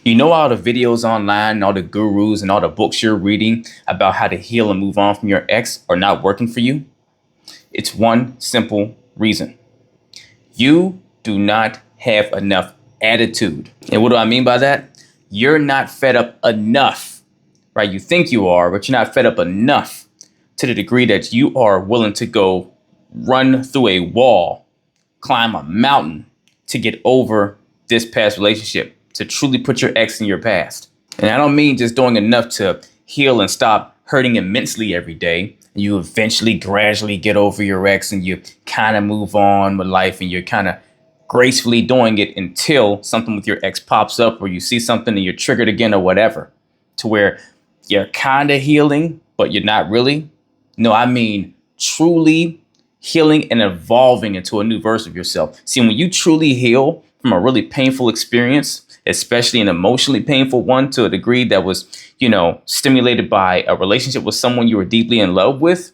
You know all the videos online, all the gurus and all the books you're reading about how to heal and move on from your ex are not working for you? It's one simple reason. You do not have enough attitude. And what do I mean by that? You're not fed up enough, right? You think you are, but you're not fed up enough to the degree that you are willing to go run through a wall, climb a mountain to get over this past relationship, to truly put your ex in your past. And I don't mean just doing enough to heal and stop hurting immensely every day. You eventually gradually get over your ex and you kind of move on with life and you're kind of gracefully doing it until something with your ex pops up or you see something and you're triggered again or whatever, to where you're kind of healing, but you're not really. No, I mean truly healing and evolving into a new version of yourself. See, when you truly heal from a really painful experience, especially an emotionally painful one to a degree that was, stimulated by a relationship with someone you were deeply in love with,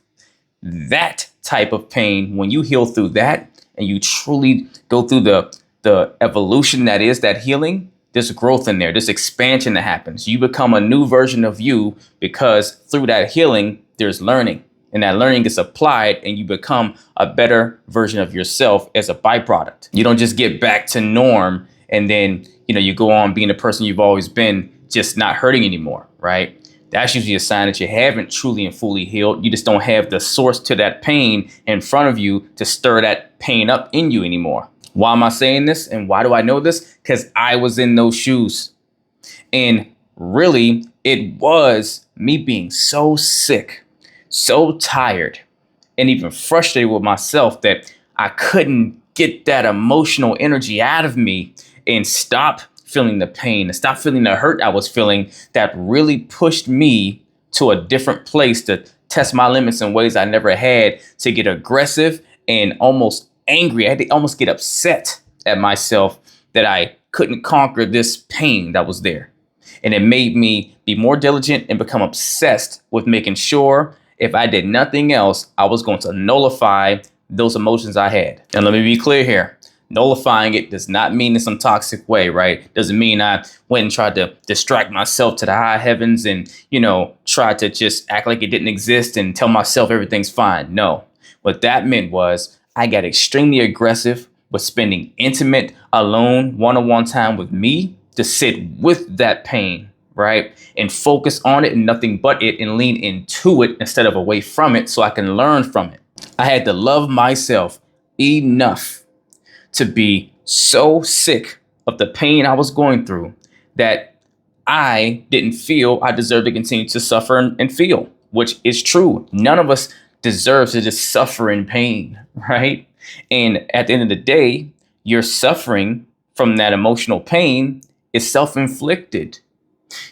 that type of pain, when you heal through that and you truly go through the evolution that is that healing, there's growth in there, there's expansion that happens. You become a new version of you because through that healing, there's learning. And that learning gets applied and you become a better version of yourself as a byproduct. You don't just get back to norm and then, you go on being the person you've always been, just not hurting anymore, right? That's usually a sign that you haven't truly and fully healed. You just don't have the source to that pain in front of you to stir that pain up in you anymore. Why am I saying this? And why do I know this? Because I was in those shoes. And really, it was me being so sick, so tired, and even frustrated with myself that I couldn't get that emotional energy out of me and stop feeling the pain and stop feeling the hurt I was feeling, that really pushed me to a different place to test my limits in ways I never had, to get aggressive and almost angry. I had to almost get upset at myself that I couldn't conquer this pain that was there. And it made me be more diligent and become obsessed with making sure if I did nothing else, I was going to nullify those emotions I had. And let me be clear here. Nullifying it does not mean in some toxic way, right? Doesn't mean I went and tried to distract myself to the high heavens and, tried to just act like it didn't exist and tell myself everything's fine. No, what that meant was I got extremely aggressive with spending intimate, alone, one-on-one time with me to sit with that pain, right? And focus on it and nothing but it and lean into it instead of away from it so I can learn from it. I had to love myself enough to be so sick of the pain I was going through that I didn't feel I deserved to continue to suffer and feel, which is true. None of us deserves to just suffer in pain, right? And at the end of the day, your suffering from that emotional pain is self-inflicted.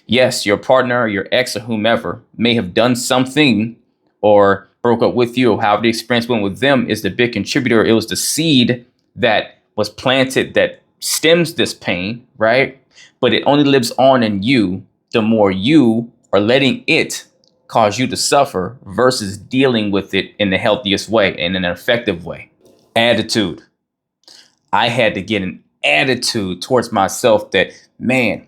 Yes, your partner or your ex or whomever may have done something or broke up with you, or however the experience went with them is the big contributor. It was the seed that was planted that stems this pain, right? But it only lives on in you the more you are letting it cause you to suffer versus dealing with it in the healthiest way and in an effective way. Attitude. I had to get an attitude towards myself that, man,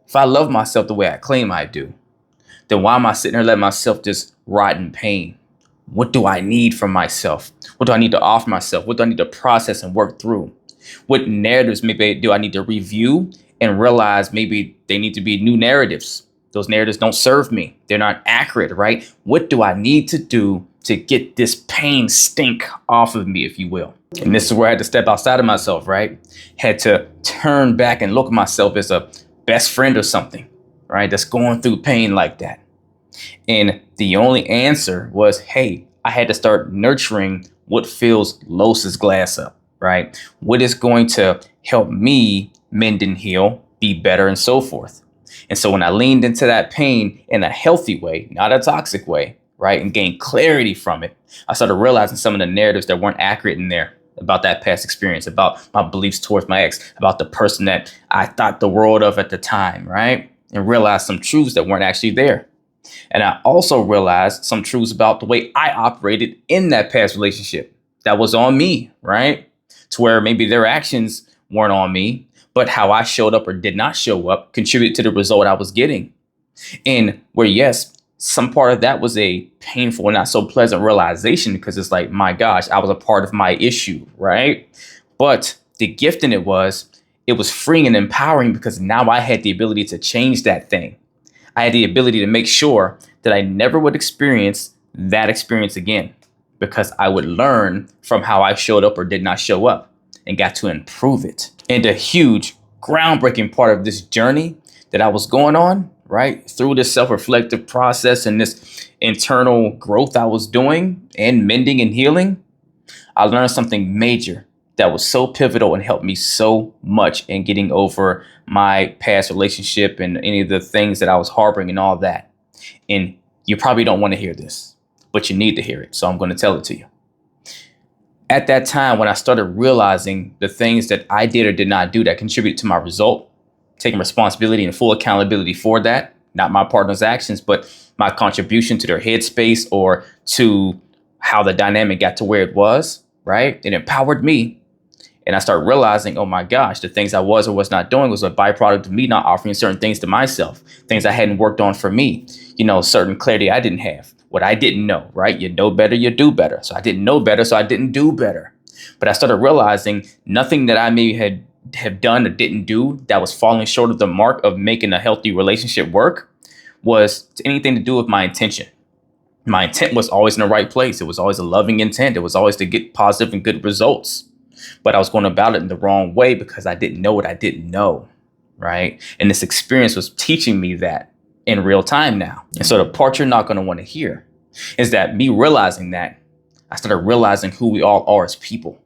if I love myself the way I claim I do, then why am I sitting there letting myself just rot in pain? What do I need from myself? What do I need to offer myself? What do I need to process and work through? What narratives maybe do I need to review and realize maybe they need to be new narratives? Those narratives don't serve me. They're not accurate, right? What do I need to do to get this pain stink off of me, if you will? And this is where I had to step outside of myself, right? Had to turn back and look at myself as a best friend or something, right? That's going through pain like that. And the only answer was, hey, I had to start nurturing what fills Los's glass up, right? What is going to help me mend and heal, be better, and so forth. And so when I leaned into that pain in a healthy way, not a toxic way, right, and gained clarity from it, I started realizing some of the narratives that weren't accurate in there about that past experience, about my beliefs towards my ex, about the person that I thought the world of at the time, right? And realized some truths that weren't actually there. And I also realized some truths about the way I operated in that past relationship that was on me, right? To where maybe their actions weren't on me, but how I showed up or did not show up contributed to the result I was getting. And where, yes, some part of that was a painful and not so pleasant realization because it's like, my gosh, I was a part of my issue, right? But the gift in it was freeing and empowering because now I had the ability to change that thing. I had the ability to make sure that I never would experience that experience again because I would learn from how I showed up or did not show up and got to improve it. And a huge groundbreaking part of this journey that I was going on, right, through this self-reflective process and this internal growth I was doing and mending and healing, I learned something major that was so pivotal and helped me so much in getting over my past relationship and any of the things that I was harboring and all that. And you probably don't want to hear this, but you need to hear it. So I'm going to tell it to you. At that time, when I started realizing the things that I did or did not do that contributed to my result, taking responsibility and full accountability for that, not my partner's actions, but my contribution to their headspace or to how the dynamic got to where it was, right? It empowered me. And I started realizing, oh my gosh, the things I was or was not doing was a byproduct of me not offering certain things to myself, things I hadn't worked on for me, certain clarity I didn't have, what I didn't know, right? You know better, you do better. So I didn't know better, so I didn't do better. But I started realizing nothing that I may have done or didn't do that was falling short of the mark of making a healthy relationship work was anything to do with my intention. My intent was always in the right place. It was always a loving intent. It was always to get positive and good results. But I was going about it in the wrong way because I didn't know what I didn't know, right? And this experience was teaching me that in real time now. And so the part you're not going to want to hear is that me realizing that, I started realizing who we all are as people.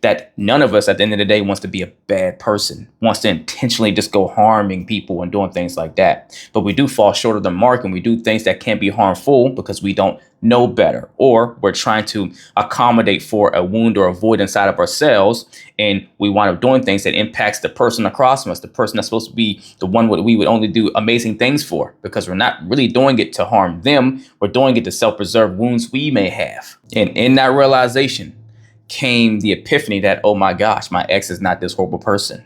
That none of us at the end of the day wants to be a bad person, wants to intentionally just go harming people and doing things like that. But we do fall short of the mark and we do things that can be harmful because we don't know better, or we're trying to accommodate for a wound or a void inside of ourselves. And we wind up doing things that impacts the person across from us, the person that's supposed to be the one we would only do amazing things for, because we're not really doing it to harm them. We're doing it to self-preserve wounds we may have. And in that realization came the epiphany that, oh my gosh, my ex is not this horrible person.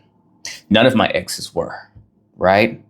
None of my exes were, right?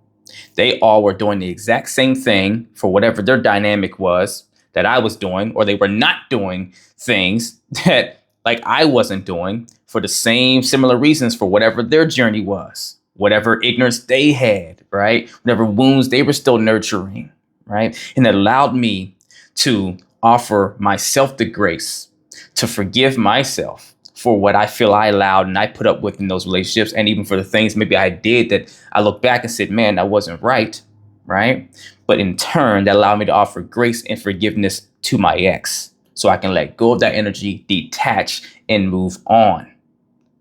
They all were doing the exact same thing for whatever their dynamic was that I was doing, or they were not doing things that like I wasn't doing for the same similar reasons for whatever their journey was, whatever ignorance they had, right? Whatever wounds they were still nurturing, right? And it allowed me to offer myself the grace to forgive myself for what I feel I allowed and I put up with in those relationships. And even for the things maybe I did that I look back and said, man, that wasn't right. Right. But in turn, that allowed me to offer grace and forgiveness to my ex so I can let go of that energy, detach and move on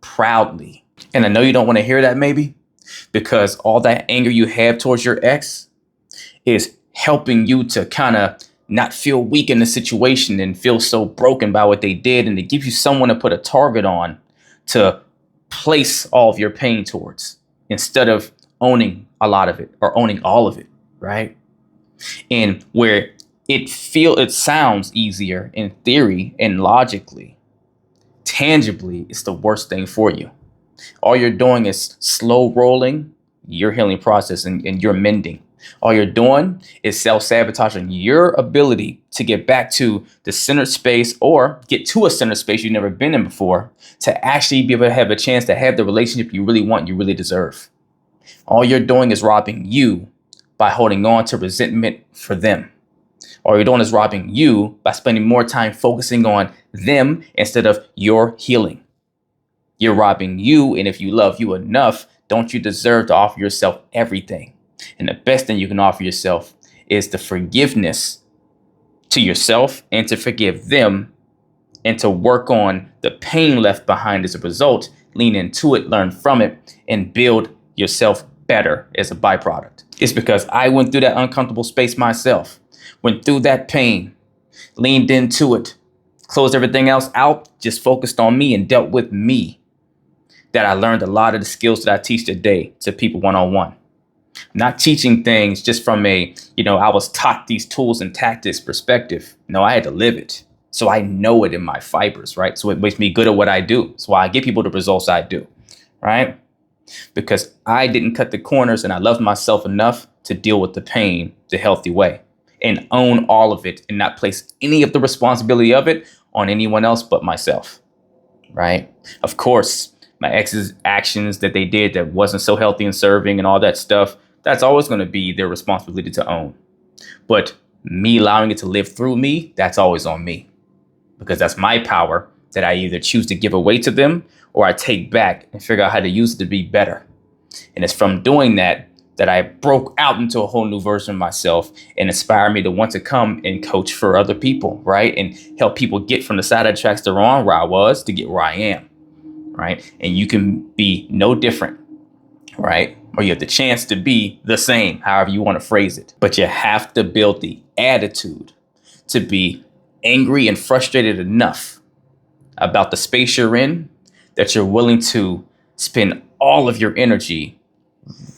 proudly. And I know you don't want to hear that maybe because all that anger you have towards your ex is helping you to kind of not feel weak in the situation and feel so broken by what they did. And to give you someone to put a target on to place all of your pain towards instead of owning a lot of it or owning all of it. Right. And where it sounds easier in theory and logically, tangibly, it's the worst thing for you. All you're doing is slow rolling your healing process and your mending. All you're doing is self-sabotaging your ability to get back to the centered space or get to a centered space you've never been in before to actually be able to have a chance to have the relationship you really want, you really deserve. All you're doing is robbing you by holding on to resentment for them. All you're doing is robbing you by spending more time focusing on them instead of your healing. You're robbing you, and if you love you enough, don't you deserve to offer yourself everything? And the best thing you can offer yourself is the forgiveness to yourself and to forgive them and to work on the pain left behind as a result, lean into it, learn from it, and build yourself better as a byproduct. It's because I went through that uncomfortable space myself, went through that pain, leaned into it, closed everything else out, just focused on me and dealt with me, that I learned a lot of the skills that I teach today to people one-on-one. Not teaching things just from I was taught these tools and tactics perspective. No, I had to live it. So I know it in my fibers, right? So it makes me good at what I do. That's why I get people the results I do, right? because I didn't cut the corners and I loved myself enough to deal with the pain the healthy way and own all of it and not place any of the responsibility of it on anyone else but myself, right? Of course, my ex's actions that they did that wasn't so healthy and serving and all that stuff, that's always going to be their responsibility to own. But me allowing it to live through me, that's always on me, because that's my power that I either choose to give away to them or I take back and figure out how to use it to be better. And it's from doing that that I broke out into a whole new version of myself and inspired me to want to come and coach for other people, right? And help people get from the side of the tracks they're on, where I was, to get where I am, right? And you can be no different, right? Or you have the chance to be the same, however you want to phrase it. But you have to build the attitude to be angry and frustrated enough about the space you're in that you're willing to spend all of your energy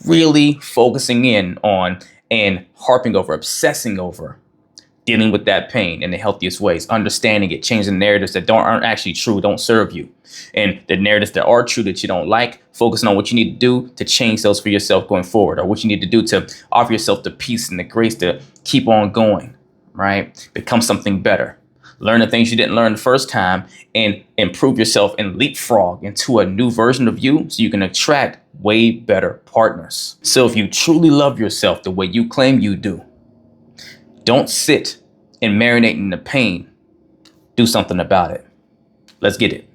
really focusing in on and harping over, obsessing over dealing with that pain in the healthiest ways, understanding it, changing narratives that aren't actually true, don't serve you. And the narratives that are true that you don't like, focusing on what you need to do to change those for yourself going forward, or what you need to do to offer yourself the peace and the grace to keep on going, right? Become something better. Learn the things you didn't learn the first time and improve yourself and leapfrog into a new version of you so you can attract way better partners. So if you truly love yourself the way you claim you do, don't sit and marinate in the pain. Do something about it. Let's get it.